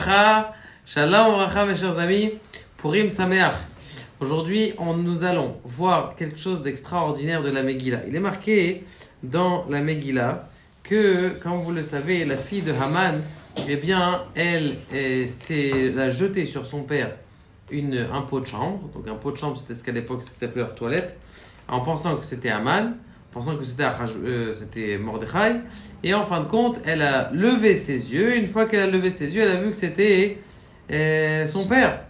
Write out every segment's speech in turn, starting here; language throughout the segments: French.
Uvracha, Shalom Uvracha mes chers amis, Purim Sameach. Aujourd'hui, nous allons voir quelque chose d'extraordinaire de la Megillah. Il est marqué dans la Megillah que, comme vous le savez, la fille de Haman, eh bien, elle l'a jeté sur son père un pot de chambre. Donc un pot de chambre, c'était ce qu'à l'époque s'appelait leur toilette, en pensant que c'était Haman, pensant que c'était Mordechai, et en fin de compte, elle a levé ses yeux. Une fois qu'elle a levé ses yeux, elle a vu que c'était son père.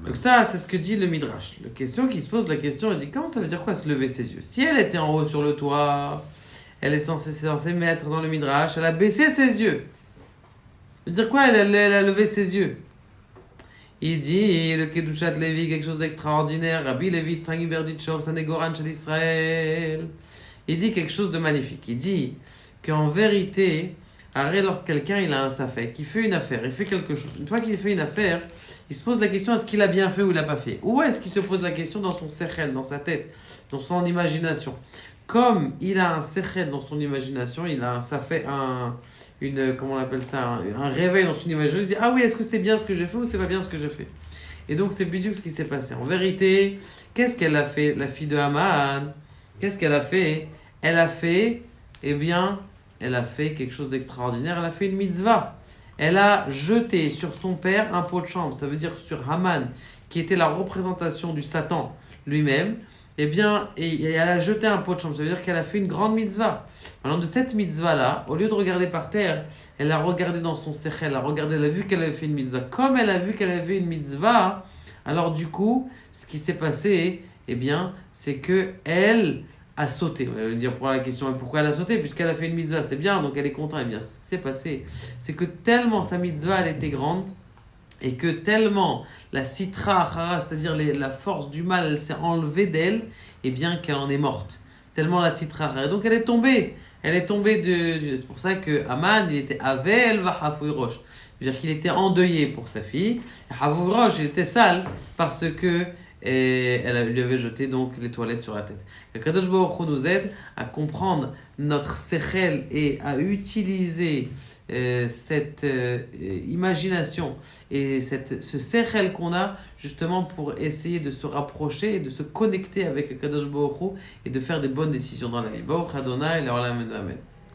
Donc ça, c'est ce que dit le Midrash. La question qui se pose, elle dit, comment ça veut dire quoi se lever ses yeux? Si elle était en haut sur le toit, elle est censée mettre dans le Midrash, elle a baissé ses yeux. Ça veut dire quoi, elle a levé ses yeux? Il dit, le Kedushat Lévi, quelque chose d'extraordinaire, Rabbi Lévi, Tzangi Berditchov, Sanegoran Shel Israël. Il dit quelque chose de magnifique. Il dit qu'en vérité, lorsque quelqu'un il a un safek, il fait une affaire, il fait quelque chose. Une fois qu'il fait une affaire, il se pose la question, est-ce qu'il a bien fait ou il l'a pas fait? Ou est-ce qu'il se pose la question dans son sechel, dans sa tête, dans son imagination? Comme il a un sechel dans son imagination, il a comment on appelle ça, un réveil dans son imagination, il se dit, ah oui, est-ce que c'est bien ce que j'ai fait ou c'est pas bien ce que j'ai fait? Et donc c'est bidou ce qui s'est passé. En vérité, qu'est-ce qu'elle a fait, la fille de Haman? Qu'est-ce qu'elle a fait? Elle a fait quelque chose d'extraordinaire. Elle a fait une mitzvah. Elle a jeté sur son père un pot de chambre. Ça veut dire sur Haman, qui était la représentation du Satan lui-même. Et elle a jeté un pot de chambre. Ça veut dire qu'elle a fait une grande mitzvah. Maintenant, de cette mitzvah-là, au lieu de regarder par terre, elle a regardé dans son sechel, elle a vu qu'elle avait fait une mitzvah. Comme elle a vu qu'elle avait fait une mitzvah, alors du coup, ce qui s'est passé, c'est que elle a sauté. On va dire pour la question, pourquoi elle a sauté? Puisqu'elle a fait une mitzvah, c'est bien, donc elle est contente. Ce qui s'est passé, c'est que tellement sa mitzvah, elle était grande, et que tellement la sitra achara, c'est-à-dire la force du mal, elle s'est enlevée d'elle, qu'elle en est morte. Tellement la sitra achara. Donc elle est tombée. C'est pour ça que Haman, il était avel va hafouy rosh. C'est-à-dire qu'il était endeuillé pour sa fille. Hafouy rosh, il était sale parce que elle lui avait jeté donc les toilettes sur la tête. Le Kadosh Baruch Hu nous aide à comprendre notre sechel et à utiliser cette imagination et ce sechel qu'on a justement pour essayer de se rapprocher et de se connecter avec le Kadosh Baruch Hu et de faire des bonnes décisions dans la vie. Baruch Adonai, Le'olam Amen.